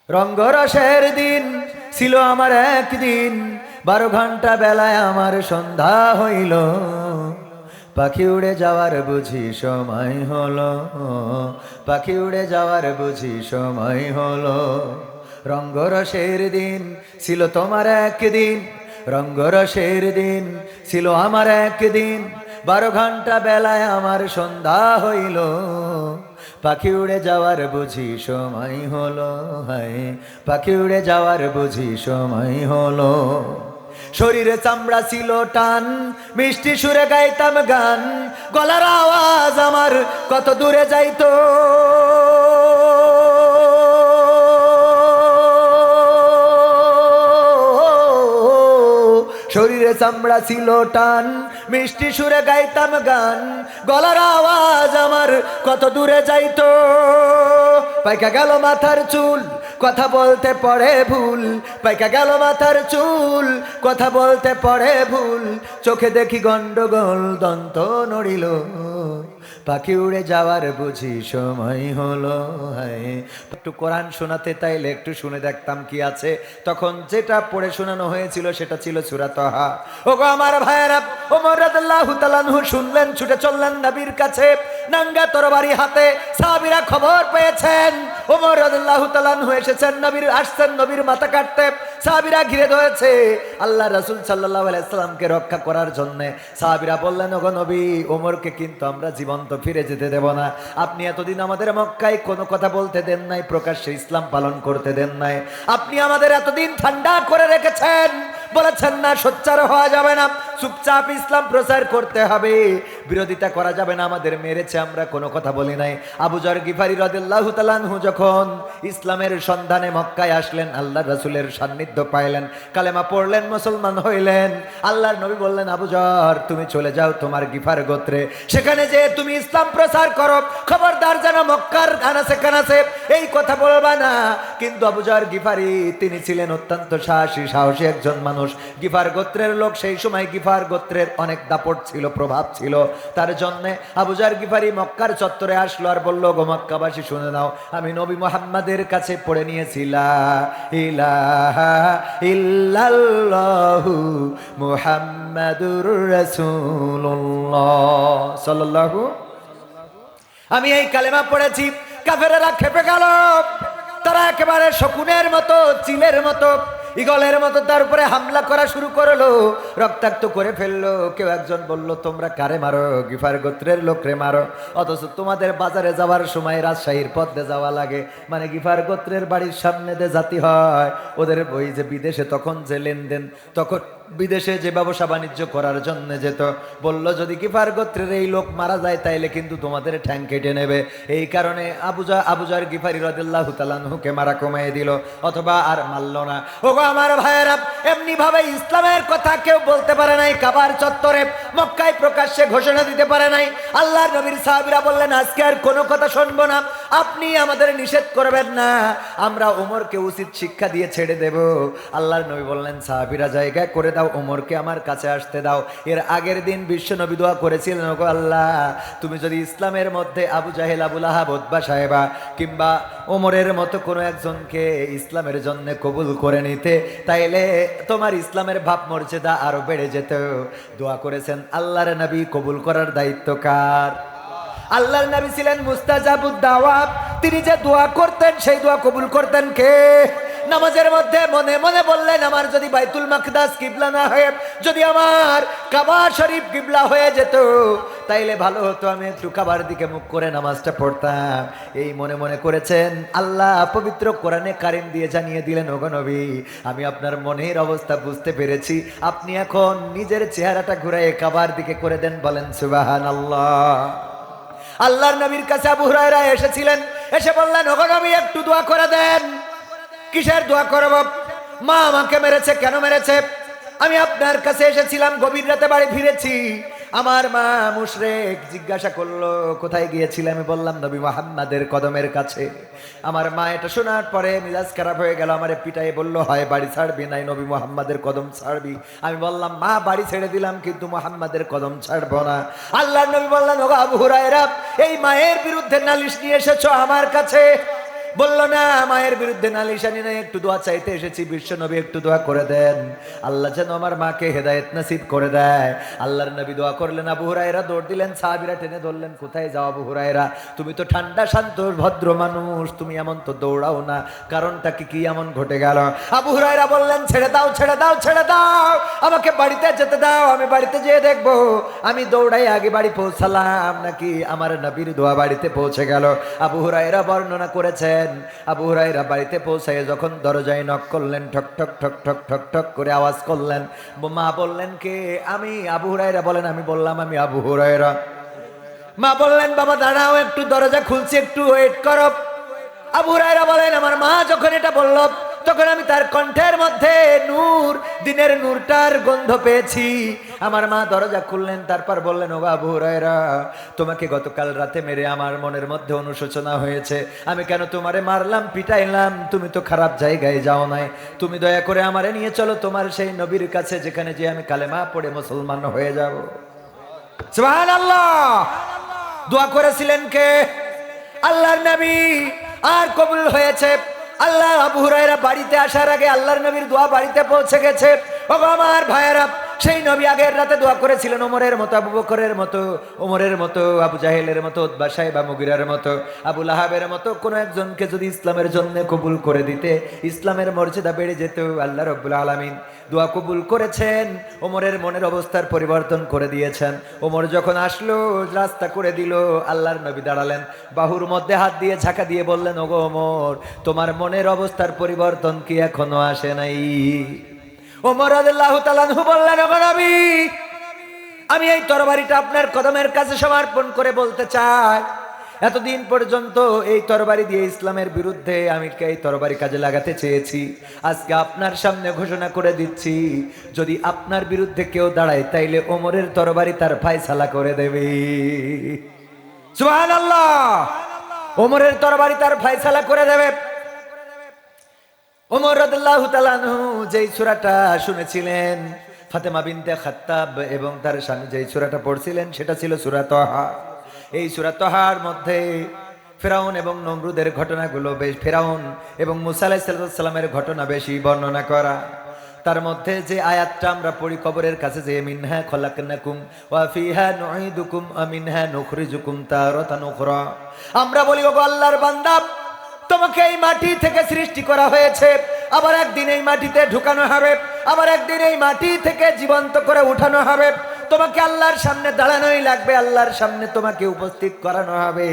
রঙ্গরসের দিন ছিল আমার একদিন, 12 ঘন্টা বেলায় আমার সন্ধ্যা হইল। পাখি উড়ে যাওয়ার বুঝি সময় হলো, পাখি উড়ে যাওয়ার বুঝি সময় হলো। রঙ্গরসের দিন ছিল তোমার একদিন, রঙ্গরসের দিন ছিল আমার একদিন, 12 ঘন্টা বেলায় আমার সন্ধ্যা হইল। পাখি উড়ে যাওয়ার বুঝি সময় হলো, হায় পাখি উড়ে যাওয়ার বুঝি সময় হলো। শরীরে চামড়া ছিল টান, মিষ্টি সুরে গাইতাম গান, গলার আওয়াজ আমার কত দূরে যাইতো। শরীরে চামড়া ছিল টান, মিষ্টি সুরে গাইতাম গান, গলার আওয়াজ আমার কত দূরে যাইতো। পাইকা গেল মাথার চুল, কথা বলতে পড়ে ভুল, পাইকা গেল মাথার চুল, কথা বলতে পড়ে ভুল। চোখে দেখি গন্ডগোল, দন্ত নড়িল, পাখি উড়ে যাওয়ার বুঝি সময় হলো। হায় একটু কোরআন শোনাতে তাইলে একটু শুনে দেখতাম কি আছে। তখন যেটা পড়ে শোনানো হয়েছিল সেটা ছিল সূরা তাহা। ওগো আমার ভাইয়েরা, ওমর রাদিয়াল্লাহু তাআলা আনহু শুনলেন, ছুটে চললেন নবীর কাছে, নাঙ্গা তরবারি হাতে। সাহাবীরা খবর পেয়েছেন ওমর রাদিয়াল্লাহু তাআলা আনহু এসেছেন, নবীর আসছেন নবীর মাথা কাটতে। সাহাবীরা ঘিরে ধরেছে আল্লাহ রাসূল সাল্লাল্লাহু আলাইহি সাল্লামকে রক্ষা করার জন্য। সাহাবীরা বললেন, ওগো নবী, ওমরকে কিন্তু আমরা জীবন্ত ফিরে যেতে দেব না। আপনি এতদিন আমাদের মক্কায় কোনো কথা বলতে দেন নাই, প্রকাশ্যে ইসলাম পালন করতে দেন নাই। আপনি আমাদের এতদিন ঠান্ডা করে রেখেছেন, বলেছেন না সোচ্চার হওয়া যাবে না, চুপচাপ ইসলাম প্রচার করতে হবে, বিরোধিতা করা যাবে না। আমাদের মেরেছে, আমরা কোনো কথা বলি নাই। আবু যর গিফারি রাদিয়াল্লাহু তাআলা আনহু যখন ইসলামের সন্ধানে মক্কায় আসলেন, আল্লাহর রাসূলের সান্নিধ্য পাইলেন, কালেমা পড়লেন, মুসলমান হইলেন। আল্লাহর নবী বললেন, আবু যর তুমি চলে যাও তোমার গিফার গোত্রে, সেখানে যে তুমি ইসলাম প্রচার করো, খবরদার যেন মক্কার আনাসে কানাসে এই কথা বলবা না। কিন্তু আবু যর গিফারি তিনি ছিলেন অত্যন্ত সাহসী একজন মানুষ, গিফার গোত্রের লোক। সেই সময় গিফার গোত্রের অনেক দাপট ছিল, প্রভাব ছিল। তার জন্য আবু যর গিফারি মক্কার চত্বরে আসলো আর বলল, গো মক্কাবাসী শুনে নাও, আমি নবী মুহাম্মাদের কাছে পড়ে নিয়েছি লা ইলাহা ইল্লাল্লাহু মুহাম্মাদুর রাসূলুল্লাহ সাল্লাল্লাহু। আমি এই কালেমা পড়েছি, কাফেরেরা খেপে গেল। তারা একেবারে শকুনের মতো, চিলের মতো, ইগলের মতো তার উপরে হামলা করা শুরু করলো, রক্তাক্ত করে ফেললো। কেউ একজন বলল, তোমরা কারে মারো? গিফার গোত্রের লোকরে মারো। অথচ তোমাদের বাজারে যাওয়ার সময় রাজশাহীর পথ দিয়ে যাওয়া লাগে, মানে গিফার গোত্রের বাড়ির সামনে দিয়ে জাতি হয়। ওদের ওই যে বিদেশে তখন যে লেনদেন, তখন বিদেশে যে ব্যবসা বাণিজ্য করার জন্য যেত, বলল যদি গিফার গোত্রের এই লোক মারা যায় তাইলে কিন্তু তোমাদের ঠ্যাং কেটে নেবে। এই কারণে আবু যর গিফারি রাদিয়াল্লাহু তাআলা আনহুকে মারা কমিয়ে দিল, অথবা আর মারল না। ওগো আমার ভাইয়েরা, এমনি ভাবে ইসলামের কথা কেউ বলতে পারে নাই, কাবার চত্বরে মক্কায় প্রকাশ্যে ঘোষণা দিতে পারে নাই। আল্লাহর নবীর সাহাবীরা বললেন, আজকে আর কোনো কথা শুনবো না, আপনি আমাদের নিষেধ করবেন না, আমরা ওমরকে উচিত শিক্ষা দিয়ে ছেড়ে দেব। আল্লাহর নবী বললেন, সাহাবীরা জায়গা করে দাও, ওমরকে আমার কাছে আসতে দাও। এর আগের দিন বিশ্ব নবী দোয়া করেছিলেন, ওগো আল্লাহ, তুমি যদি ইসলামের মধ্যে আবু জাহেল, আবু লাহাব, উতবা সাহেবা কিংবা ওমরের মতো কোনো একজনকে ইসলামের জন্য কবুল করে নিতে, তাইলে তোমার ইসলামের ভাব মর্যাদা আরো বেড়ে যেত। দোয়া করেছেন। আল্লাহর নবী কবুল করার দায়িত্ব কার? আল্লাহর নবী ছিলেন মুস্তাজাবুদ দাওয়াত। তিনি যে দোয়া করতেন সেই দোয়া কবুল করতেন কে? নামাজের মধ্যে মনে মনে বললেন, আমার যদি বাইতুল মাকদাস কিবলা না হয়ে যদি আমার কাবা শরীফ কিবলা হয়ে যেত তাইলে ভালো হতো, আমি একটু কাবার দিকে মুখ করে নামাজটা পড়তাম। এই মনে মনে করেছেন। আল্লাহ পবিত্র কোরআনে কারিম দিয়ে জানিয়ে দিলেন, ওগো নবী, আমি আপনার মনের অবস্থা বুঝতে পেরেছি, আপনি এখন নিজের চেহারাটা ঘুরায় কাবার দিকে করে দেন। বলেন সুবহানাল্লাহ। আল্লাহর নবীর কাছে আবু হুরায়রা এসেছিলেন, এসে বললেন, ওগো নবী, একটু দোয়া করে দেন। কিসের দোয়া করব? মা আমাকে মেরেছে। কেন মেরেছে? আমি আপনার কাছে এসেছিলাম, গভীর রাতে বাড়ি ফিরেছি, আমার মা মুশরিক জিজ্ঞাসা করলো কোথায় গিয়েছিলে? আমি বললাম নবী মুহাম্মাদের কদমের কাছে। আমার মা এটা শোনার পরে মিজাজ খারাপ হয়ে গেল, আমারে পিটাই বলল, হয় বাড়ি ছাড়বি নাই নবী মুহাম্মাদের কদম ছাড়বি। আমি বললাম, মা বাড়ি ছেড়ে দিলাম কিন্তু মুহাম্মাদের কদম ছাড়বো না। আল্লাহর নবী বললেন, ওগো আবু হুরায়রা, এই মায়ের বিরুদ্ধে নালিশ নিয়ে এসেছো আমার কাছে, বলল না, মায়ের বিরুদ্ধে নালিশানি নাই, একটু দোয়া চাইতে এসেছি, বিশ্ব নবী একটু দোয়া করে দেন, আল্লাহ যেন আমার মাকে হেদায়েত নসিব করে দেয়। আল্লাহর নবী দোয়া করলেন, আবু হুরায়রা দৌড় দিলেন, সাহাবীরা টেনে ধরলেন, কোথায় যাও আবু হুরায়রা, তুমি তো ঠান্ডা শান্ত ভদ্র মানুষ, তুমি এমন তো দৌড়াও না, কারণটা কি এমন ঘটে গেল? আবু হুরায়রা বললেন, ছেড়ে দাও ছেড়ে দাও ছেড়ে দাও, আমাকে বাড়িতে যেতে দাও, আমি বাড়িতে যেয়ে দেখবো আমি দৌড়াই আগে বাড়ি পৌঁছালাম নাকি আমার নবীর দোয়া বাড়িতে পৌঁছে গেল। আবু হুরায়রা বর্ণনা করেছেন, আবু হুরায়রা বাড়িতে পৌঁছায় যখন দরজায় নক করলেন, ঠক ঠক ঠক ঠক ঠক ঠক করে আওয়াজ করলেন, মা বললেন কে? আমি। আবু হুরায়রা বলেন, আমি বললাম আমি আবু হুরায়রা। মা বললেন, বাবা দাঁড়াও, একটু দরজা খুলছি, একটু ওয়েট করো। আবু হুরায়রা বলেন, আমার মা যখন এটা বলল তখন আমি তার কণ্ঠের মধ্যে নূর, দিনের নূরটার গন্ধ পেয়েছি। আমার মা দরজা খুললেন, তারপর বললেন, ও আবু হুরায়রা, তোমাকে গতকাল রাতে মেরে আমার মনের মধ্যে অনুশোচনা হয়েছে, আমি কেন তোমারে মারলাম পিটাইলাম, তুমি তো খারাপ জায়গায় যাও নাই, তুমি দয়া করে আমারে নিয়ে চলো তোমার সেই নবীর কাছে, যেখানে যে আমি কালেমা পড়ে মুসলমান হয়ে যাব। সুবহানাল্লাহ। দোয়া করেছিলেন কে? আল্লাহর নবী। আর কবুল হয়েছে। আল্লাহ আবু হুরায়রা বাড়িতে আসার আগে আল্লাহর নবীর দোয়া বাড়িতে পৌঁছে গেছে। ও আমার ভাইয়েরা, সেই নবী আগের রাতে দোয়া করেছিলেন ওমরের মতো, আবু বকরের মতো, ওমরের মতো, আবু জাহেলের মতো, উতবা সাইবা মুগিরার মতো, আবু লাহাবের মতো কোন একজনকে যদি ইসলামের জন্য কবুল করে দিতে ইসলামের মর্যাদা বেড়ে যেত। আল্লাহ রাব্বুল আলামিন দোয়া কবুল করেছেন, ওমরের মনের অবস্থার পরিবর্তন করে দিয়েছেন। ওমর যখন আসলো, রাস্তা করে দিল, আল্লাহর নবী দাঁড়ালেন, বাহুর মধ্যে হাত দিয়ে ঝাঁকা দিয়ে বললেন, ওগো ওমর, তোমার মনের অবস্থার পরিবর্তন কি এখনো আসে নাই? ওমর রাদিয়াল্লাহু তাআলা আনহু বললেন, ওগো নবী, আমি এই তরবারিটা আপনার কদমের কাছে সমর্পণ করে বলতে চাই, এতদিন পর্যন্ত এই তরবারি দিয়ে ইসলামের বিরুদ্ধে আমি এই তরবারি কাজে লাগাতে চেয়েছি, আজকে আপনার সামনে ঘোষণা করে দিচ্ছি, যদি আপনার বিরুদ্ধে কেউ দাঁড়ায় তাইলে ওমরের তরবারি তার ফায়সালা করে দেবে। সুবহানাল্লাহ। ওমরের তরবারি তার ফায়সালা করে দেবে। ওমর রাদিয়াল্লাহু তাআলা আনহু যেই সূরাটা শুনেছিলেন, ফাতেমা বিনতে খাত্তাব এবং তার স্বামী যেই সূরাটা পড়ছিলেন, সেটা ছিল সূরা তাহা। এই সূরা তাহার মধ্যে ফেরাউন এবং নমরুদের ঘটনাগুলো বেশ, ফেরাউন এবং মুসা আলাইহিস সালামের ঘটনা বেশি বর্ণনা করা। তার মধ্যে যে আয়াতটা আমরা পড়ি কবরের কাছে, যে মিনহা খলাকনাকুম ওয়া ফিহা নুঈদুকুম ওয়া মিনহা নুখরিজুকুম তারাতান উখরা, আমরা বলি, ওগো আল্লাহর বান্দা, তোমাকে এই মাটি থেকে সৃষ্টি করা হয়েছে, আবার একদিন এই মাটিতে ঢুকানো হবে, আবার একদিন এই মাটি থেকে জীবন্ত করে উঠানো হবে, তোমাকে আল্লাহর সামনে দাঁড়ানোই লাগবে, আল্লাহর সামনে তোমাকে উপস্থিত করানো হবে।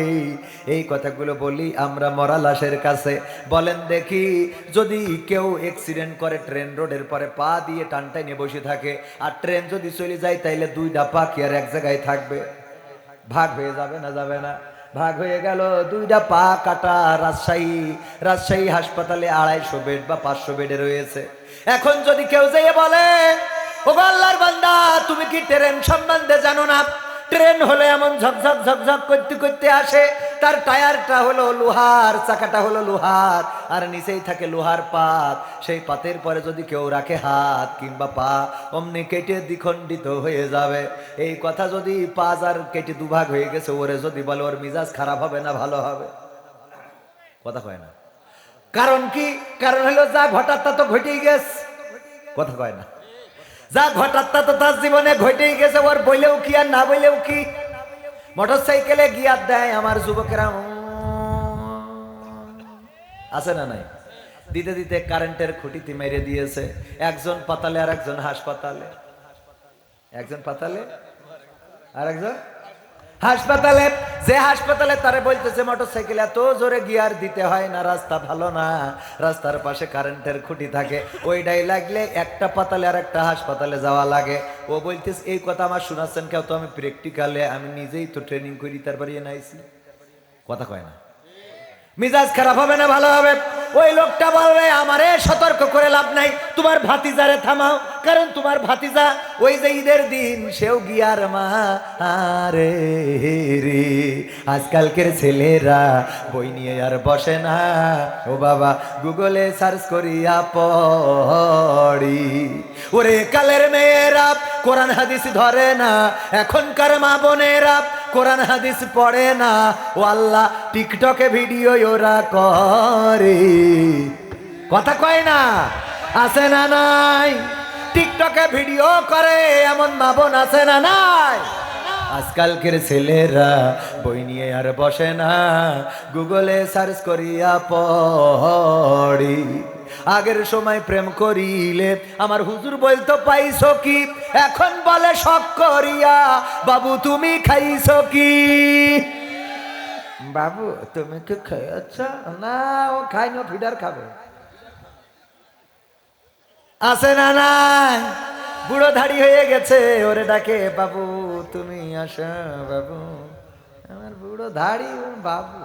এই কথাগুলো বলি আমরা মরা লাশের কাছে। বলেন দেখি, যদি কেউ অ্যাক্সিডেন্ট করে ট্রেন রোডের পরে পা দিয়ে টানটাই নিয়ে বসে থাকে, আর ট্রেন যদি চলে যায়, তাইলে দুইটা পা কি আর এক জায়গায় থাকবে? ভাগ হয়ে যাবে না যাবে না? ভাগ হয়ে গেল, দুইটা পা কাটা। রাজশাহী হাসপাতালে 250 বেড বা 500 বেডে রয়েছে। এখন যদি কেউ যেয়ে বলে, ও আল্লাহর বান্দা, তুমি কি ট্রেন সম্বন্ধে জানো না? ট্রেন হলো এমন ঝকঝক ঝকঝক করতে করতে আসে, তার টায়ারটা হলো লোহার, চাকাটা হলো লোহার, আর নিচেই থাকে লোহার পাত। সেই পাতের পরে যদি কেউ রাখে হাত কিংবা পা, অমনি কেটে দ্বিখণ্ডিত হয়ে যাবে। এই কথা যদি পাঁচ আর কেটে দুভাগ হয়ে গেছে, ওরে যদি বলে, ওর মিজাজ খারাপ হবে না ভালো হবে? কথা কয় না। কারণ কি? কারণ হলো যা ঘটার তা তো ঘটেই গেছে। কথা কয় না। যা ঘটার তা তো তার জীবনে ঘটেই গেছে, ওর বইলেও কি আর না বইলেও কি। মোটর সাইকেলে গিয়ার দেয় আমার যুবকেরা, আছে না নাই? দিতে দিতে কারেন্টের খুঁটিতে মেরে দিয়েছে। একজন পাতালে আর একজন হাসপাতালে, একজন পাতালে আর একজন হাসপাতালে। যে হাসপাতালে তারে বলতেছে, মোটরসাইকেল এত জোরে গিয়ার দিতে হয় না, রাস্তা ভালো না, রাস্তার পাশে কারেন্টের খুঁটি থাকে, ওইটাই লাগলে একটা পাতালে আর একটা হাসপাতালে যাওয়া লাগে। ও বলতেছে, এই কথা আমার শোনাচ্ছেন কেউ? তো আমি প্র্যাকটিক্যালে আমি নিজেই তো ট্রেনিং করি, তারপরে নাইছি। কথা কয় না। মিজাজ খারাপ হবে না ভালো হবে? ওই লোকটা বলবে, আমারে সতর্ক করে লাভ নাই, তোমার ভাতিজারে থামাও, কারণ তোমার ভাতিজা ওই যে ঈদের দিন সেও গিয়ার মারে রে। আজকালকের ছেলেরা বই নিয়ে আর বসে না, ও বাবা গুগলে সার্চ করিয়া পড়ি। ওরে কালের মেয়েরা কোরআন হাদিস ধরে না, এখনকার মা বোনেরা কোরআন হাদিস পড়ে না, ও আল্লাহ টিকটকে ভিডিও ওরা করে। কথা কয় না, আছে না নাই? টিকটকে ভিডিও করে এমন মা বোন আছে না নাই? আজকালকের ছেলেরা বই নিয়ে আর বসে না, গুগলে সার্চ করিয়া পড়ি। আগের সময় প্রেম করিলে আমার হুজুর বলতো পাইছো কি, এখন বলে শখ করিয়া বাবু তুমি খাইছো কি? বাবু তুমি কি খেয়েছ? না, ও খাই না, ফিডার খাবে। আছে না নাই? বুড়ো ধাড়ি হয়ে গেছে, ওরে ডাকে বাবু তুমি আসো বাবু, আমার বুড়ো ধাড়ি বাবু।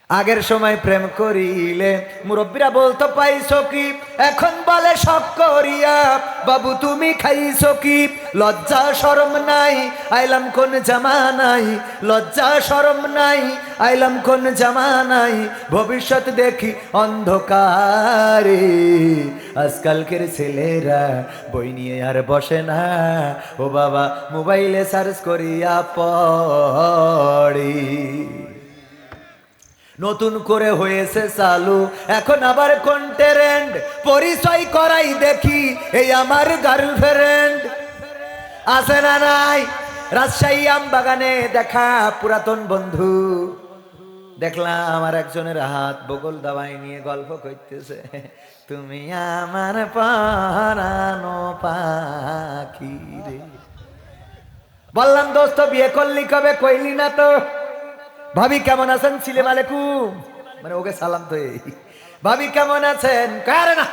আগের সময় প্রেম করিলে মুরব্বীরা বলতো পাইছো কি, এখন বলে শখ করিয়া বাবু তুমি খাইছো কি? লজ্জা শরম নাই, আইলাম কোন জামানাই, লজ্জা শরম নাই, আইলাম কোন জামানাই, ভবিষ্যৎ দেখি অন্ধকারে। আজকালকের ছেলেরা বই নিয়ে আর বসে না, ও বাবা মোবাইলে সার্চ করিয়া পড়ি। নতুন করে হয়েছে চালু এখন আবার কোন ট্রেন্ড, পরিচয় করাই দেখি এই আমার গার্লফ্রেন্ড। আছে না নাই? রাজশাহী আমবাগানে দেখা পুরাতন বন্ধু দেখলাম, আমার একজনের হাত বগল দাবাই নিয়ে গল্প করতেছে, তুমি আমার পরানো পাখি রে। বললাম দোস্ত বিয়ে করলি কবে? কইলি না তো। ভাবি কেমন আছেন? সালাম আলাইকুম, মানে ওকে সালাম তো এই। ভাবি কেমন আছেন? কারে না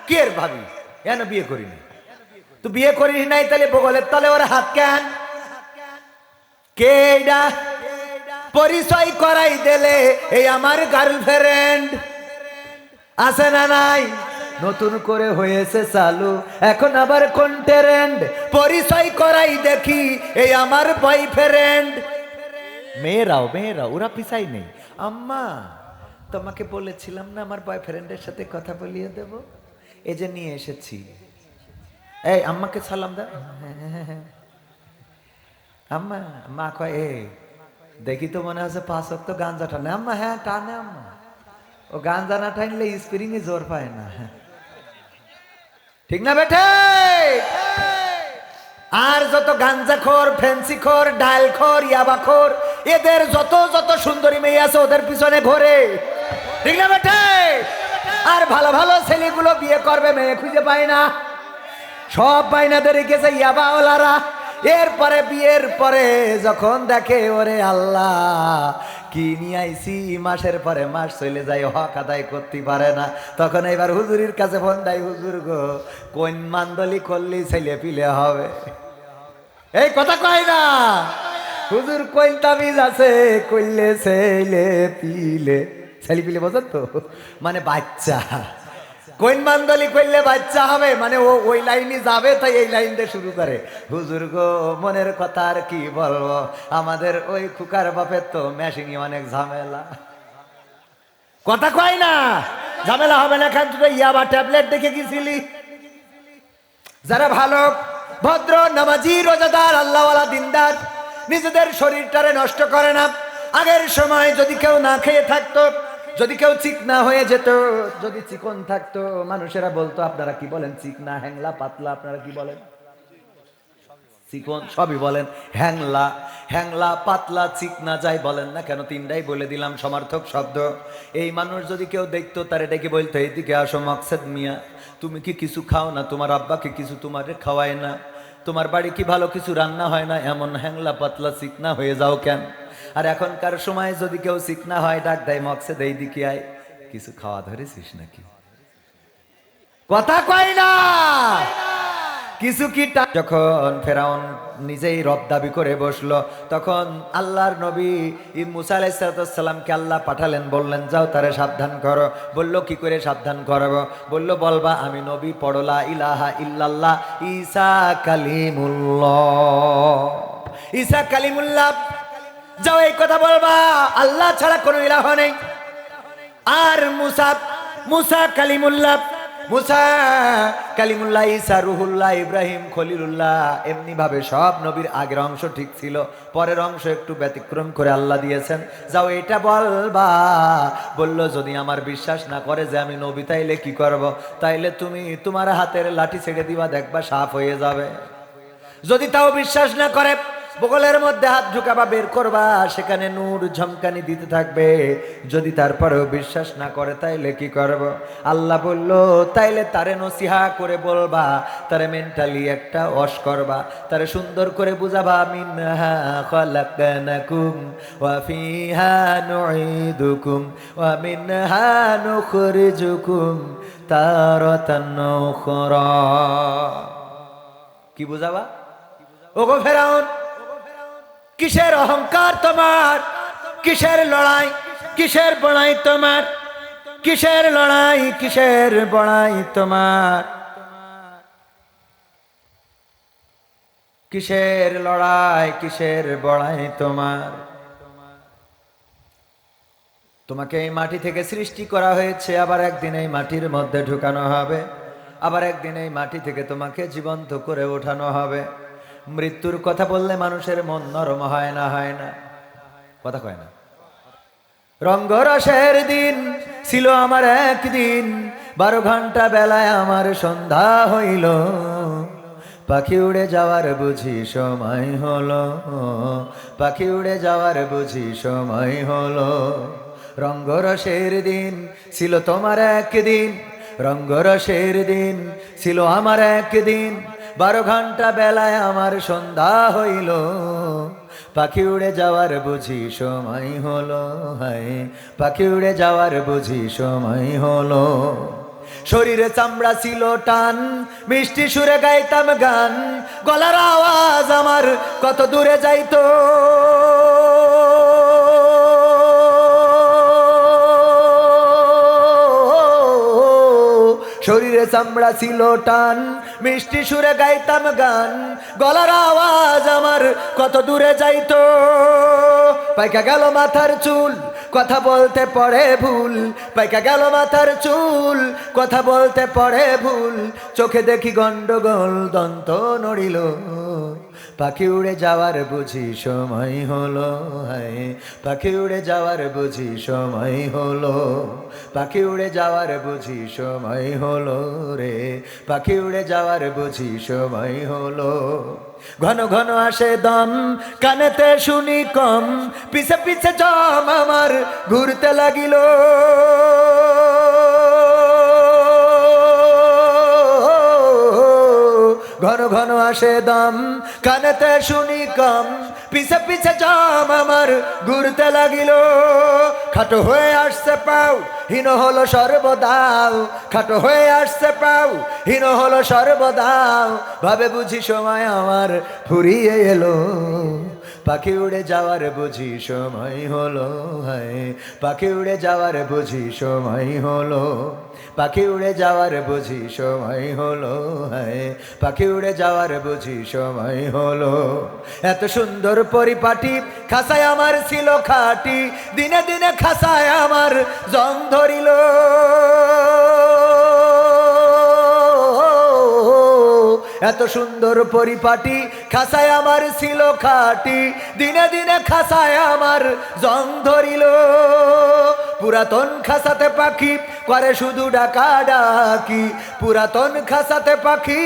কি এর ভাবি, কেন বিয়ে করিনি? তুই বিয়ে করিস নাই তাহলে বগলের তলে ওর হাত কেন? কে এইডা? পরিচয় করাই দিলে এই আমার গার্লফ্রেন্ড। আছে না নাই? নতুন করে হয়েছে চালু এখন আবার কোন ট্রেন্ড, পরিচয় করাই দেখি এই আমার বয়ফ্রেন্ড। মেয়েরাও ওরা পিছাই নেই। আম্মা তোমাকে বলেছিলাম না আমার বয়ফ্রেন্ডের সাথে কথা বলিয়ে দেব, এই যে নিয়ে এসেছি। এই আম্মাকে সালাম দাও। আম্মা, মা কয় এ দেখি তো মনে হচ্ছে 5 ওয়াক্ত গাঞ্জা টানে। আম্মা হ্যাঁ টানে আম্মা, ও গাঞ্জা না টানলে স্প্রিং এ জোর পায় না। ঠিক না বেটে? আর যত গাঞ্জাখোর, ফ্যান্সিখোর, ডায়ালখোর, ইয়াবাখোর, এদের যত যত সুন্দরী মেয়ে আছে ওদের পিছনে ঘোরে। ঠিক না বেটে? আর ভালো ভালো ছেলেগুলো বিয়ে করবে, মেয়ে খুঁজে পায় না, সব বাইনাদের গেছে ইয়াবাওয়ালারা। এরপরে বিয়ের পরে যখন দেখে ওরে আল্লাহ কি নিয়ে আইছি, মাসের পরে মাস চলে যায়, হক আদায় করতে পারে না, তখন এবার হুজুরির কাছে ফোন দেয়, হুজুর গো কোন মান্দলি করলি ছেলে পিলে হবে? এই কথা কয় না হুজুর, কোন তাবিজ আছে কইলে ছেলে পিলে, ছেলে পিলে বোঝেন তো, মানে বাচ্চা। কোন মান্দলি করলে বাচ্চা হবে, মানে ও ওই লাইনে যাবে, তাই এই লাইন দিয়ে শুরু করে। হুজুর গো মনের কথা আর কি বলবো, আমাদের ওই খুকার বাপের তো মেশিনে অনেক ঝামেলা। কথা কয় না? ঝামেলা হবে না খান, তুই ইয়াবা ট্যাবলেট দেখে গেছিলি? যারা ভালো ভদ্র নামাজি রোজাদার আল্লাহওয়ালা দিনদার, নিজেদের শরীরটারে নষ্ট করে না। আগের সময় যদি কেউ না খেয়ে থাকতো, যদি কেউ চিকনা হয়ে যেত, যদি চিকন থাকতো, মানুষেরা বলতো আপনারা কি বলেন চিকনা, হ্যাংলা, পাতলা, আপনারা কি বলেন? চিকন সবই বলেন, হ্যাংলা, হ্যাংলা, পাতলা, চিকনা যাই বলেন না কেন, তিনটাই বলে দিলাম সমার্থক শব্দ। এই মানুষ যদি কেউ দেখতো তার এটাকে বলতো এইদিকে আসো মকসেদ মিয়া, তুমি কি কিছু খাও না? তোমার আব্বাকে কিছু তোমারে খাওয়ায় না? তোমার বাড়ি কি ভালো কিছু রান্না হয় না? এমন হ্যাংলা পাতলা চিকনা হয়ে যাও কেন? আর এখনকার সময় যদি কেউ চিকনা হয় ডাক দেয় মকসেদ এইদিকে আয়, কিছু খাওয়া ধরেছিস নাকি? কথা কয় না? কিছু কি? যখন ফেরাউন নিজেই রব দাবি করে বসলো, তখন আল্লাহর নবী মুসা আলাইহিস সালামকে আল্লাহ পাঠালেন, বললেন যাও তারে সাবধান করো। বললো কি করে সাবধান করবো? বললো বলবা আমি নবী, পড়ো লা ইলাহা ইল্লাল্লাহ ঈসা কালিমুল্লাহ, ঈসা কালিমুল্লাহ, যাও এই কথা বলবা, আল্লাহ ছাড়া কোনো ইলাহ নেই। আর মুসা কালিমুল্লাহ, মুসা কালিমুল্লাহ, ঈসা রুহুল্লাহ, ইব্রাহিম খলিলুল্লাহ, এমনি ভাবে সব নবীর আগের অংশ ঠিক ছিল, পরের অংশ একটু ব্যতিক্রম করে আল্লাহ দিয়েছেন। যাও এটা বলবা। বলল যদি আমার বিশ্বাস না করে যে আমি নবী, তাইলে কি করব? তাইলে তুমি তোমার হাতের লাঠি ছেড়ে দিবা, দেখবা সাফ হয়ে যাবে। যদি তাও বিশ্বাস না করে, বগলের মধ্যে হাত ঢুকাবা, বের করবা, সেখানে নূর ঝমকানি দিতে থাকবে। যদি তারপরেও বিশ্বাস না করে, তাইলে কি করব? আল্লাহ বলল তাইলে তারে নসিহা করে বলবা, তারে মেন্টালি একটা ওয়াশ করবা, তারে সুন্দর করে বুঝাবা, মিনহা খালাকনাকুম ওয়া ফিহা নুঈদুকুম ওয়া মিনহা নুখরিজুকুম তারাতান উখরা। কি বুঝাবা? ওগো ফেরাউন, কিসের অহংকার তোমার? কিসের লড়াই? কিসের বড়াই তোমার? কিসের লড়াই? কিসের বড়াই তোমার? কিসের লড়াই? কিসের বড়াই তোমার? তোমাকে এই মাটি থেকে সৃষ্টি করা হয়েছে, আবার একদিন এই মাটির মধ্যে ঢুকানো হবে, আবার একদিন এই মাটি থেকে তোমাকে জীবন্ত করে ওঠানো হবে। মৃত্যুর কথা বললে মানুষের মন নরম হয় না? হয় না? কথা কয় না? রঙ্গরসের দিন ছিল আমার একদিন, 12 ঘন্টা বেলায় আমার সন্ধ্যা হইল, পাখি উড়ে যাওয়ার বুঝি সময় হলো, পাখি উড়ে যাওয়ার বুঝি সময় হলো। রঙ্গরসের দিন ছিল তোমার একদিন, রঙ্গরসের দিন ছিল আমার একদিন, 12 ঘন্টা বেলায় আমার সন্ধ্যা হইল, পাখি উড়ে যাওয়ার বুঝি সময় হলো। হায়, পাখি উড়ে যাওয়ার বুঝি সময় হলো। শরীরে চামড়া ছিল টান, মিষ্টি সুরে গাইতাম গান, গলার আওয়াজ আমার কত দূরে যাইতো। শরীরে চামড়া ছিল টান, মিষ্টি সুরে গাইতাম গান, গলার আওয়াজ আমার কত দূরে যাইতো। পাইকা গেল মাথার চুল, কথা বলতে পড়ে ভুল, পাইকা গেল মাথার চুল, কথা বলতে পড়ে ভুল, চোখে দেখি গন্ডগোল, দন্ত নড়িল, পাখি উড়ে যাওয়ার বুঝি সময় হলো। হায়, পাখি উড়ে যাওয়ার বুঝি সময় হলো, পাখি উড়ে যাওয়ার বুঝি সময় হলো রে, পাখি উড়ে যাওয়ার বুঝি সময় হলো। ঘন ঘন আসে দম, কানেতে শুনি কম, পিছে পিছে জম আমার ঘুরতে লাগিল। ঘন ঘন আসে দম, কানেতে শুনি কম, পিছে পিছে জম আমার ঘুরতে লাগিল। খাটো হয়ে আসছে পাও, হীন হলো সর্বদাও, খাটো হয়ে আসছে পাও, হীন হলো সর্বদাও, ভাবে বুঝি সময় আমার ফুরিয়ে এলো, পাখি উড়ে যাওয়ার বুঝি সময় হলো। হায়, পাখি উড়ে যাওয়ার বুঝি সময় হলো, পাখি উড়ে যাওয়ার বুঝি সময় হলো। হায়, পাখি উড়ে যাওয়ার বুঝি সময় হলো। এত সুন্দর পরিপাটি, খাসায় আমার ছিল খাটি, দিনে দিনে খাসায় আমার জং ধরিল। এত সুন্দর পরিপাটি, খাসায় আমার ছিল খাটি, দিনে দিনে খাসায় আমার জং ধরিল। পুরাতন খাসাতে পাখি করে শুধু ডাকা ডাকি, পুরাতন খাসাতে পাখি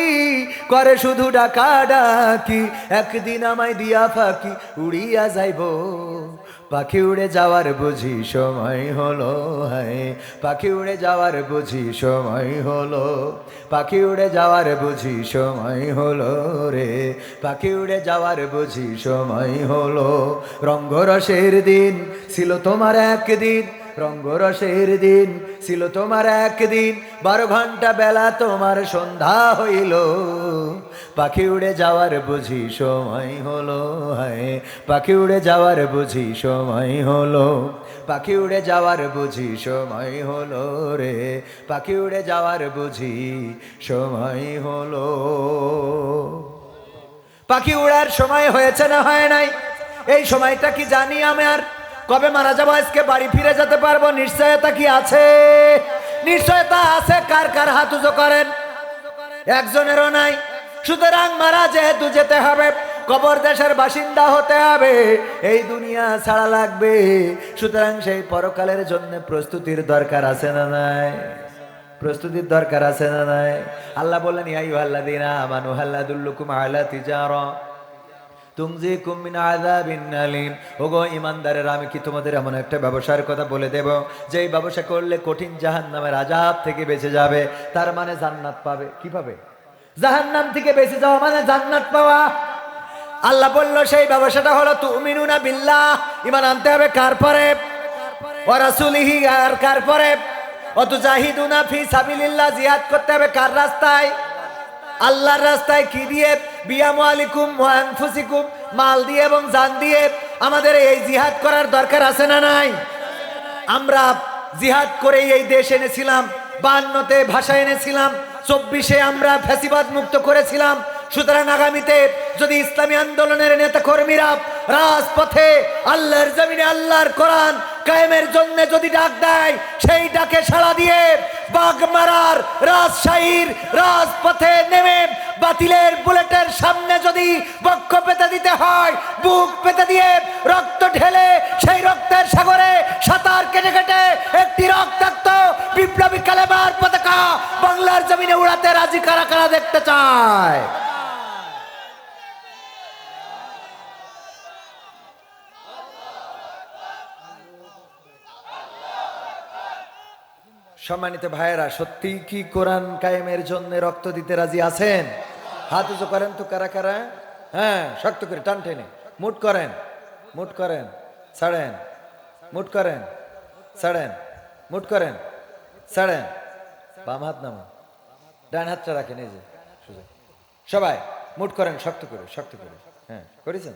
করে শুধু ডাকা ডাকি, একদিন আমায় দিয়া ফাঁকি উড়িয়া যাইব, পাখি উড়ে যাওয়ার বুঝি সময় হলো। হায়, পাখি উড়ে যাওয়ার বুঝি সময় হলো, পাখি উড়ে যাওয়ার বুঝি সময় হলো রে, পাখি উড়ে যাওয়ার বুঝি সময় হলো। রঙ্গরসের দিন ছিল তোমার একদিন, রঙ্গরসের দিন ছিল তোমার একদিন, 12 ঘন্টা বেলা তোমার সন্ধ্যা হইল, পাখি উড়ে যাওয়ার বুঝি সময় হলো। হায়, পাখি উড়ে যাওয়ার বুঝি সময় হলো, পাখি উড়ে যাওয়ার বুঝি সময় হলো রে, পাখি উড়ে যাওয়ার বুঝি সময় হলো। পাখি উড়ার সময় হয়েছে না হয় নাই? এই সময়টা কি জানি আমি? আর কবে মারা যাবো? আজকে বাড়ি ফিরে যেতে পারবো নিশ্চয়তা কি আছে? নিশ্চয়তা আছে, কার কার হাত উঁচু করেন? একজনেরও নাই। সুতরাং মারা যেহেতু যেতে হবে, কবর দেশের বাসিন্দা হতে হবে, এই দুনিয়া ছাড়া লাগবে। সুতরাং সেই পরকালের জন্য প্রস্তুতির দরকার আছে না নাই? প্রস্তুতির দরকার আছে না নাই? আল্লাহ বললেন, ইয়া আইয়ুহাল্লাযীনা আমানু হাল আদুল্লুকুম আলা তিজারা তুমজিকুম মিন আযাবিন আলীম। ওগো ঈমানদারেরা, আমি কি তোমাদের এমন একটা ব্যবসার কথা বলে দেব যেই ব্যবসা করলে কঠিন জাহান্নামের আযাব থেকে বেঁচে যাবে, তার মানে জান্নাত পাবে। কি পাবে? জাহান্নাম থেকে বেঁচে যাওয়া মানে জান্নাত পাওয়া। আল্লাহ বলল সেই ব্যবসাটা হলো তুমিনুনা বিল্লাহ, ঈমান আনতে হবে কার পরে? ওয়া রাসূলিহি, আর কার পরে? ওয়া তুজাহিদুনা ফি সাবিলিল্লাহ, জিহাদ করতে হবে কার রাস্তায়? আল্লাহর রাস্তায়। কি দিয়ে? বিআমওয়ালিকুম ওয়া আনফুসিকুম, মাল দিয়ে এবং জান দিয়ে। আমাদের এই জিহাদ করার দরকার আছে না নাই? আমরা জিহাদ করে এই দেশ এনেছিলাম, 52তে ভাষা এনেছিলাম, 24-এ আমরা ফ্যাসিবাদ মুক্ত করেছিলাম। সুতরাং আগামীতে যদি ইসলামী আন্দোলনের নেতা কর্মীরা রাজপথে আল্লাহর জমিনে আল্লাহর কোরআন কায়েমের জন্য যদি ডাক দেয়, সেই ডাকে সাড়া দিয়ে বাগমারার রাজশাহীর রাজপথে নেমে বাতিলের বুলেটের সামনে যদি বক্ষ পেতে দিতে হয়, বুক পেতে দিয়ে রক্ত ঢেলে সেই রক্তের সাগরে সাঁতার কেটে কেটে একটি রক্তাক্ত বিপ্লবী কালেমার পতাকা বাংলার জমিনে উড়াতে রাজি কারা কারা দেখতে চায়? সম্মানিত ভাইয়েরা, সত্যি কি কোরআন কায়েমের জন্য রক্ত দিতে রাজি আছেন? হাত উঁচু করেন তো কারা কারা। হ্যাঁ, শক্ত করে টান টেনে মুট করেন, মুট করেন, ছাড়েন, মুট করেন, ছাড়েন, মুট করেন, ছাড়েন। বাম হাত নামান, ডান হাতটা রাখেন, এই যে সোজা। সবাই মুট করেন শক্ত করে, শক্ত করে। হ্যাঁ, করেছেন?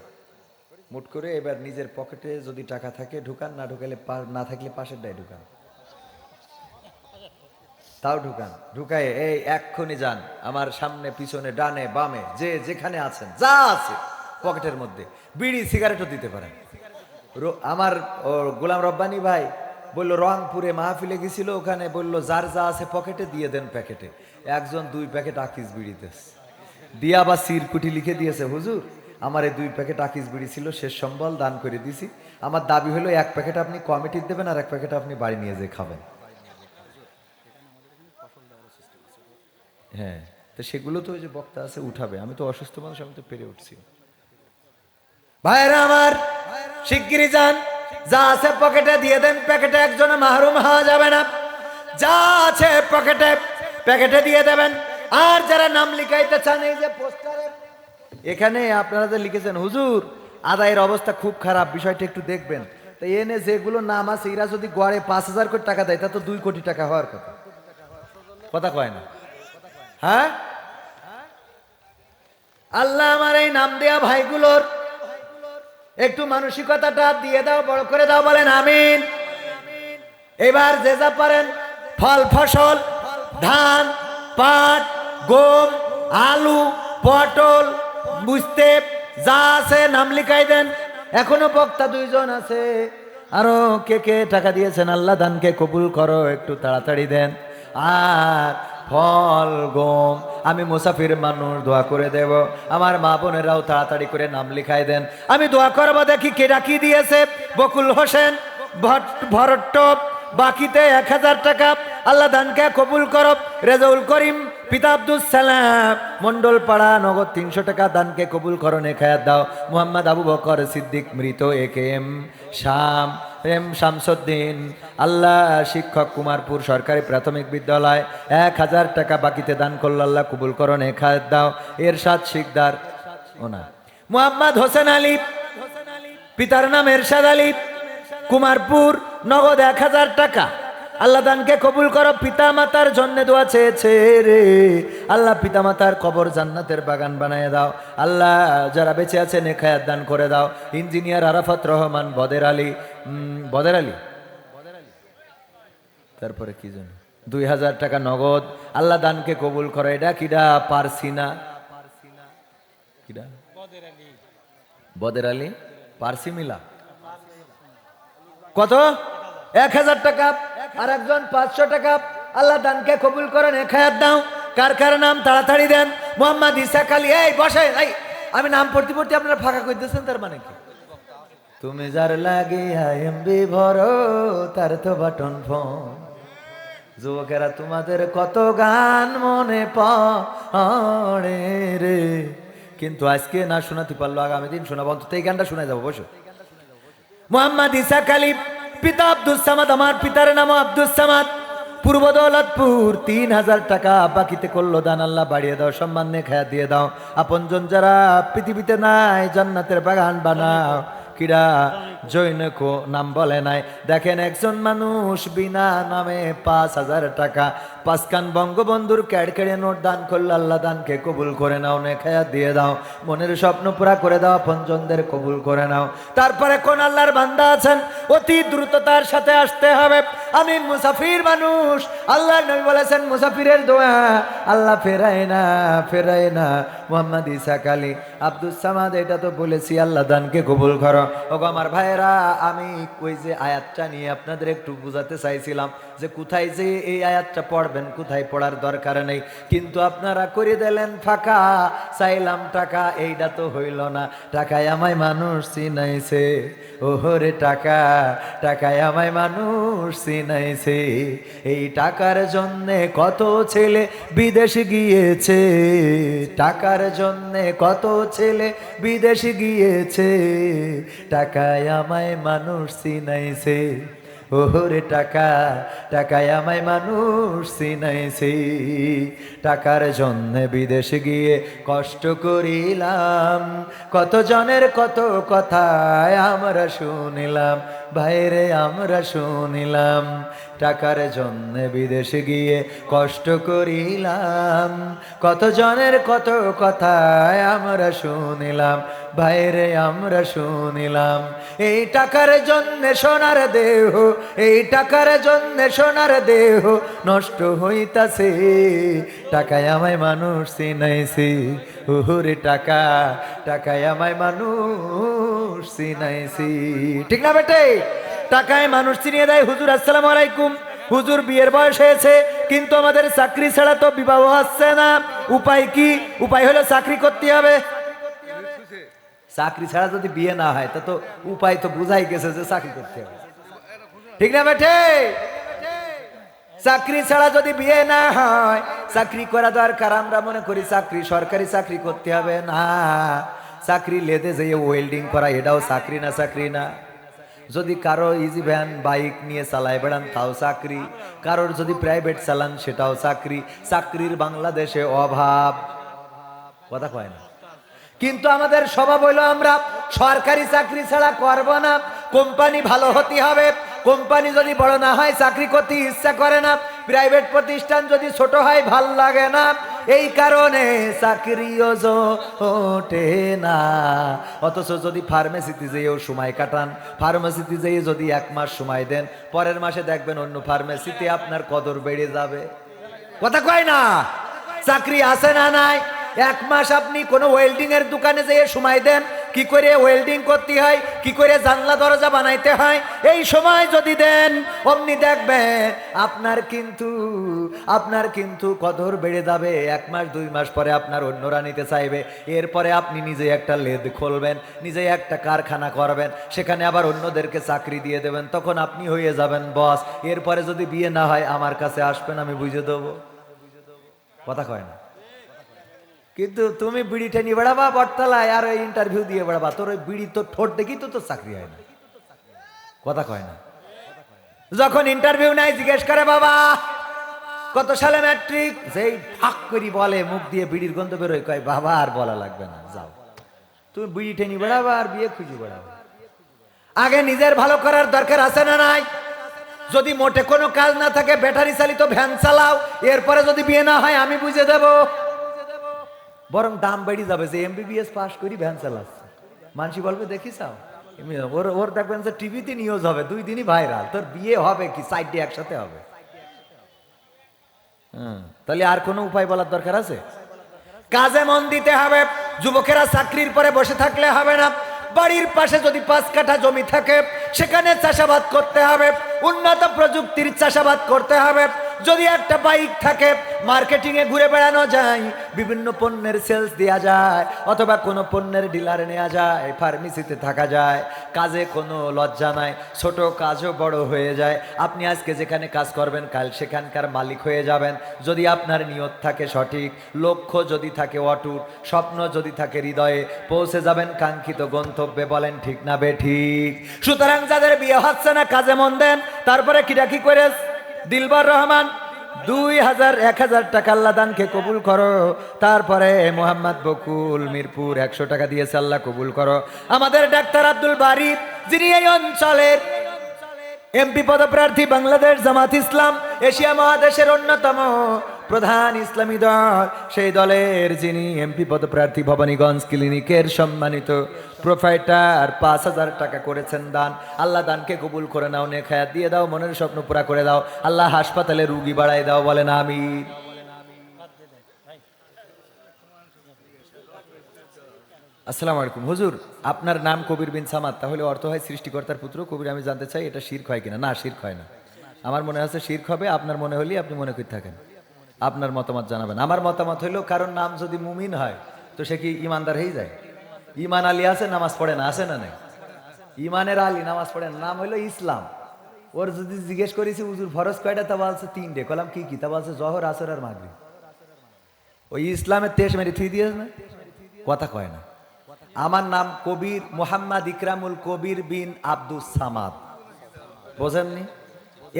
মুট করে এবার নিজের পকেটে যদি টাকা থাকে ঢুকান, না ঢুকালে না থাকলে পাশের ডায় ঢুকান, তাও ঢুকান। ঢুকায় এই এক্ষুনি যান আমার সামনে পিছনে ডানে বামে যে যেখানে আছেন, যা আছে পকেটের মধ্যে, বিড়ি সিগারেটও দিতে পারেন। আমার গোলাম রব্বানী ভাই বলল রংপুরে মাহফিলে গেছিল, ওখানে বলল যার যা আছে পকেটে দিয়ে দেন প্যাকেটে। একজন 2 প্যাকেট আকিস বিড়ি দিয়েছে, দিয়া বা সিরকুটি লিখে দিয়েছে, হুজুর আমার এই 2 প্যাকেট আকিস বিড়ি ছিল, শেষ সম্বল দান করে দিছি। আমার দাবি হলো 1 প্যাকেট আপনি কমিটির দেবেন আর 1 প্যাকেট আপনি বাড়ি নিয়ে যেয়ে খাবেন। হ্যাঁ, তো সেগুলো তো ওই যে বক্তা আছে উঠাবে, আমি তো অসুস্থ মানুষ, আমি তো পেরে উঠছি। ভাইরা আমার, শিগগিরই যান, যা আছে পকেটে দিয়ে দেন, প্যাকেটে একজন মাহরুম হওয়া যাবে না। যা আছে পকেটে প্যাকেটে দিয়ে দেবেন। আর যারা নাম লিখাইতে চান, এই যে পোস্টারে এখানে আপনারা যে লিখেছেন হুজুর আদায়ের অবস্থা খুব খারাপ, বিষয়টা একটু দেখবেন। তো এনে যেগুলো নাম আছে এরা যদি গড়ে 5,000 কোটি টাকা দেয়, তা তো 2 কোটি টাকা হওয়ার কথা। কথা কয় না? হ্যাঁ, আল্লাহ আমার এই নাম দেয়া ভাইগুলোর একটু মানসিকতাটা দিয়ে দাও, বড় করে দাও, বলেন আমিন। এবার যে যা পারেন ফল ফসল, ধান, পাট, গম, আলু, পটল, বুঝতে যা আছে নাম লিখাই দেন। এখনো বক্তা 2 জন আছে, আরো কে কে টাকা দিয়েছেন আল্লাহ দানকে কবুল করো, একটু তাড়াতাড়ি দেন। আর ফল গম, আমি মুসাফির মানুষ, দোয়া করে দেব। আমার মা বোনেরাও তাড়াতাড়ি করে নাম লিখাই দেন, আমি দোয়া করবো। দেখি কে ডাকি দিয়েছে? বকুল হোসেন ভরট্ট, বাকিতে 1000 টাকা, আল্লাহ দানকে কবুল করো। রেজাউল করিম পিতা আব্দুল সালাম মন্ডল পাড়া, নগদ 300 টাকা, দানকে কবুল করো, নেখায়াত দাও। মোহাম্মদ আবু বকর সিদ্দিক মৃত, একেএম শামসুদ্দিন, আল্লাহ শিক্ষক, কুমারপুর সরকারি প্রাথমিক বিদ্যালয়, 1000 টাকা বাকিতে দান করল, আল্লাহ কবুল করো, নেখায়াত দাও। এরশাদ শিকদার, ওনা মোহাম্মদ হোসেন আলী, পিতার নাম এরশাদ আলী, কুমারপুর, নগদ 1000 টাকা, আল্লাহ দানকে কবুল করো। পিতা মাতার জন্য দোয়া চেয়েছে রে, আল্লাহ পিতা মাতার কবর জান্নাতের বাগান বানায় দাও। আল্লাহ যারা বেঁচে আছে নেখায়াত দান করে দাও। ইঞ্জিনিয়ার আরাফাত রহমান, বদের আলী, তারপরে কি জানো 2000 টাকা নগদ, আল্লাহ দানকে কবুল করো। এটা কিডা? পারসিনা, কিডা? বদের আলী পারসি মিলা। কত? 1000 টাকা। আর একজন 500 টাকা, আল্লাহ দানকে কবুল করেন, খায়াত দাও। কার কার নাম তাড়াতাড়ি দেন। মোহাম্মদ ইসাক আলী, এই বসে। এই আমি নাম পড়তে পড়তে আপনারা ফাঁকা করে দিয়েছেন, তার মানে কি? তুমি যার লাগে এমবি ভরো, তার তো বাটন ফোন। যুবকেরা তোমাদের কত গান মনে পড়ে রে, কিন্তু আজকে না শোনাতে পারলো, আগামী দিন শোনাবো। অন্তত এই গানটা শোনা যাবো, বসো। মোহাম্মদ ইসাক আলী, পিতা আব্দুস সামাদ। আমার পিতার নাম আব্দুস সামাদ। পূর্ব দৌলতপুর। 3000 টাকা বাকিতে করলো দান। আল্লাহ বাড়িয়ে দাও, সম্মান নিয়ে খায়া দিয়ে দাও। আপনজন যারা পৃথিবীতে নাই, জান্নাতের বাগান বানাও। কিরা জৈনকো নাম বলে নাই। দেখেন একজন মানুষ বিনা নামে 5000 টাকা 5 কান বঙ্গবন্ধুর ক্যাড়কেড়ে নোট দান করলো। আল্লাহ দানকে কবুল করে নাও, নে খায়া দিয়ে দাও। মনের স্বপ্ন পুরা করে দাও, আপনজনদের কবুল করে নাও। তারপরে কোন আল্লাহর বান্দা আছেন অতি দ্রুততার সাথে আসতে হবে। আমি মুসাফির মানুষ। আল্লাহ নবী বলেছেন মুসাফিরের দোয়া আল্লাহ ফেরায় না, ফেরায় না। মোহাম্মদ ইসাক আলী, আব্দুস সামাদ, এটা তো বলেছি। আল্লাহ দানকে কবুল করো। ওগো আমার ভাইয়েরা, আমি ওই যে আয়াতটা নিয়ে আপনাদের একটু বুঝাতে চাইছিলাম যে কোথায় যে এই আয়াতটা পড়বেন, কোথায় পড়ার দরকার নেই, কিন্তু আপনারা করে দিলেন ফাঁকা। চাইলাম টাকা, এইটা তো হইল না। টাকায় আমায় মানুষ চিনাইছে, ওহরে টাকা, টাকায় আমায় মানুষ চিনাইছে। এই টাকার জন্যে কত ছেলে বিদেশ গিয়েছে, টাকার জন্যে কত ছেলে বিদেশ গিয়েছে। টাকায় আমায় মানুষ চিনাইছে, ওহরে টাকা, টাকায় আমায় মানুষ চিনাইছে। টাকার জন্যে বিদেশ গিয়ে কষ্ট করিলাম, কত জনের কত কথায় আমরা শুনিলাম। বাইরে আমরা শুনিলাম, টাকার জন্যে বিদেশে গিয়ে কষ্ট করিলাম। কত জনের কত কথায় আমরা শুনিলাম, বাইরে আমরা শুনিলাম। এই টাকার জন্যে সোনার দেহ, এই টাকার জন্যে সোনার দেহ নষ্ট হইতাছে। টাকায় আমায় মানুষ চিনাইছে, ওরে টাকা, টাকায় আমায় মানুষ চিনাইছে। ঠিক না বেটে? টাকায় মানুষ চিনিয়ে দেয়। হুজুর আসসালামু আলাইকুম। হুজুর বিয়ের বয়স হয়েছে, কিন্তু আমাদের চাকরি ছাড়া তো বিবাহ হচ্ছে না। উপায় কি? উপায় হলো চাকরি করতে হবে। চাকরি ছাড়া যদি বিয়ে না হয় তা তো উপায় তো বুঝাই গেছে যে চাকরি করতে হবে। ঠিক না বেটে? চাকরি ছাড়া যদি বিয়ে না হয়, চাকরি করা দরকার। আমরা মনে করি চাকরি, সরকারি চাকরি করতে হবে না। চাকরি লেদে যেয়ে ওয়েল্ডিং করা, এটাও চাকরি না? চাকরি না। যদি কারো ইজি ভ্যান বাইক নিয়ে চালায় বেড়ান, তাও চাকরি। কারোর যদি প্রাইভেট চালান, সেটাও চাকরি। চাকরির বাংলাদেশে অভাব, কথা কয় না। কিন্তু আমাদের স্বভাব হইলো আমরা সরকারি চাকরি ছাড়া করব না। কোম্পানি ভালো হতে হবে। কোম্পানি যদি বড় না হয় চাকরি করতে ইচ্ছা করে না। প্রাইভেট প্রতিষ্ঠান যদি ছোট হয় ভাল লাগে না। এই কারণে চাকরিও ওঠে না। অথচ যদি ফার্মেসিতে যেয়েও সময় কাটান, ফার্মেসিতে যেয়ে যদি 1 মাস সময় দেন, পরের মাসে দেখবেন অন্য ফার্মেসিতে আপনার কদর বেড়ে যাবে। কথা কয় না? চাকরি আছে না নাই? 1 মাস আপনি কোনো ওয়েল্ডিং এর দোকানে যেয়ে সময় দেন, কি করে ওয়েল্ডিং করতে হয়, কি করে জানলা দরজা বানাইতে হয়, এই সময় যদি দেন, অমনি দেখবেন আপনার কিন্তু কদর বেড়ে যাবে। 1 মাস 2 মাস পরে আপনার অন্যরা নিতে চাইবে। এরপরে আপনি নিজে একটা লেদ খুলবেন, নিজে একটা কারখানা করবেন, সেখানে আবার অন্যদেরকে চাকরি দিয়ে দেবেন। তখন আপনি হয়ে যাবেন বস। এরপরে যদি বিয়ে না হয় আমার কাছে আসবেন, আমি বুঝে দেবো। কথা কয় না? কিন্তু তুমি বিড়ি টেনে বেড়াবা বটতলায় আর ওই ইন্টারভিউ দিয়ে বেড়াবা, তোর ওই বিড়ি তো ঠোঁট দেখি তো তোর চাকরি হয় না। কথা কয় না? যখন ইন্টারভিউ নাই জিজ্ঞেস করে বাবা কত সালে ম্যাট্রিক, যেই ফাঁক করি বলে, মুখ দিয়ে বিড়ির গন্ধ বেরোয়, কয় বাবা আর বলা লাগবে না, যাও। তুমি বিড়ি টেনে বেড়াবা আর বিয়ে খুঁজে বেড়াবা। আগে নিজের ভালো করার দরকার আছে না নাই? যদি মোটে কোনো কাজ না থাকে ব্যাটারি চালিত ভ্যান চালাও, এরপরে যদি বিয়ে না হয় আমি বুঝে দেব। বরং দাম বেড়ে যাবে। যে MBBS পাস করি ভ্যান চালাচ্ছে, মানুষ বলবে দেখিস ওর দেখবেন যে টিভিতে নিউজ হবে, 2 দিনই ভাইরাল। তোর বিয়ে হবে কি 4টে একসাথে হবে? তাহলে আর কোনো উপায় বলার দরকার আছে? কাজে মন দিতে হবে। যুবকেরা চাকরির পরে বসে থাকলে হবে না। বাড়ির পাশে যদি 5 কাঠা জমি থাকে, সেখানে চাষাবাদ করতে হবে। উন্নত প্রযুক্তির চাষাবাদ করতে হবে। যদি একটা বাইক থাকে, মার্কেটিং এ ঘুরে বেড়ানো যায়, বিভিন্ন পণ্যের সেলস দেওয়া যায়, অথবা কোনো পণ্যের ডিলার নেওয়া যায়, ফার্মেসিতে থাকা যায়, কাজে কোনো লজ্জা নাই, ছোট কাজও বড় হয়ে যায়। আপনি আজকে যেখানে কাজ করবেন, কাল সেখানকার মালিক হয়ে যাবেন যদি আপনার নিয়ত থাকে সঠিক, লক্ষ্য যদি থাকে অটুট, স্বপ্ন যদি থাকে হৃদয়ে, পৌঁছে যাবেন কাঙ্ক্ষিত গন্তব্যে। বলেন ঠিক না বেঠিক? সুতরাং যাদের বিয়ে হচ্ছে না, কাজে মন দেন। তারপরে কিরা কি করে? দিলবার রহমান 2000-1000 টাকা আল্লাহ দানকে কবুল করো। তারপরে মোহাম্মদ বকুল মিরপুর 100 টাকা দিয়েছে, আল্লাহ কবুল করো। আমাদের ডাক্তার আব্দুল বারী, যিনি এই অঞ্চলের এমপি পদপ্রার্থী, বাংলাদেশ জামাত ইসলাম এশিয়া মহাদেশের অন্যতম প্রধান ইসলামী দল, সেই দলের যিনি এমপি পদপ্রার্থী, ভবানীগঞ্জ ক্লিনিকের সম্মানিত প্রোফাইটার 5000 টাকা করেছেন দান। আল্লাহ দানকে কবুল করে নাও, নেক হায়াত দিয়ে দাও, মনের স্বপ্ন পুরা করে দাও, আল্লাহ হাসপাতালে রুগী বাড়াই দাও। বলেন আমিন। আসসালামু আলাইকুম হুজুর, আপনার নাম কবির বিন সামাদ, তাহলে অর্থ হয় সৃষ্টিকর্তার পুত্র কবির। আমি জানতে চাই এটা শিরক হয় কিনা? না, শিরক হয় না। আমার মনে আছে শিরক হবে, আপনার মনে হলে আপনি মনে করে থাকেন, আপনার মতামত জানাবেন। আমার মতামত হইল, কারণ নাম যদি মুমিন হয় তো সে কি ইমানদার হয়ে যায়? ইমান আলী আছে, নামাজ পড়ে না, আছে না নাই? ইমানের আলী নামাজ পড়ে না, নাম হইলো ইসলাম। ওর যদি জিজ্ঞেস করেছি হুজুর ফরজ কয়টা, তা বলছে 3টে। কলাম কি কি? তা বলছে জহর, আসর আর মাগরিব। ওই ইসলামের তেজ মেরে থুই দিয়েছে না, কথা কয় না। আমার নাম কবির মোহাম্মদ ইকরামুল কবির বিন আব্দুস সামাদ, বোঝেননি?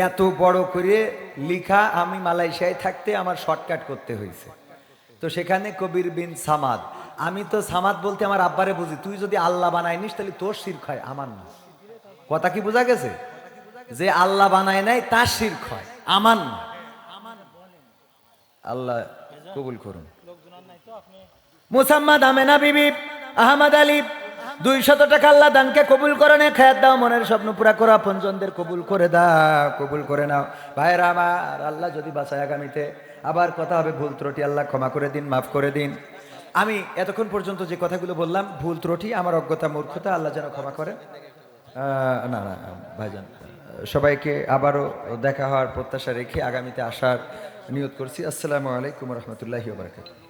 এত বড় করে লিখা, আমি মালয়েশিয়ায় থাকতে আমার শর্টকাট করতে হয়েছে, তো সেখানে কবির বিন সামাদ। আমি তো সামাদ বলতে আমার আব্বারে বুঝি, তুই যদি আল্লাহ বানাই নিস তাহলে তোর শিরক হয়, আমার না। কথা কি বোঝা গেছে? যে আল্লাহ বানায় নাই তার শিরক হয়, আমার না। আল্লাহ কবুল করুন। মুসাম্মাদ আমেনা বিবি আহমদ আলী 200 টাকা আল্লাহ দানকে কবুল করে নে, খায়াত দাও, মনের স্বপ্ন পুরা করো, আপনজনদের কবুল করে দাও, কবুল করে নাও। ভাইরা আমার, আল্লাহ যদি বাঁচায় আগামীতে আবার কথা হবে, ভুল ত্রুটি আল্লাহ ক্ষমা করে দিন, মাফ করে দিন। আমি এতক্ষণ পর্যন্ত যে কথাগুলো বললাম, ভুল ত্রুটি, আমার অজ্ঞতা মূর্খতা, আল্লাহ যেন ক্ষমা করে। না না ভাইজান, সবাইকে আবারও দেখা হওয়ার প্রত্যাশা রেখে আগামীতে আসার নিয়ত করছি। আসসালামু আলাইকুম রহমতুল্লাহি ওয়া বারাকাতুহু।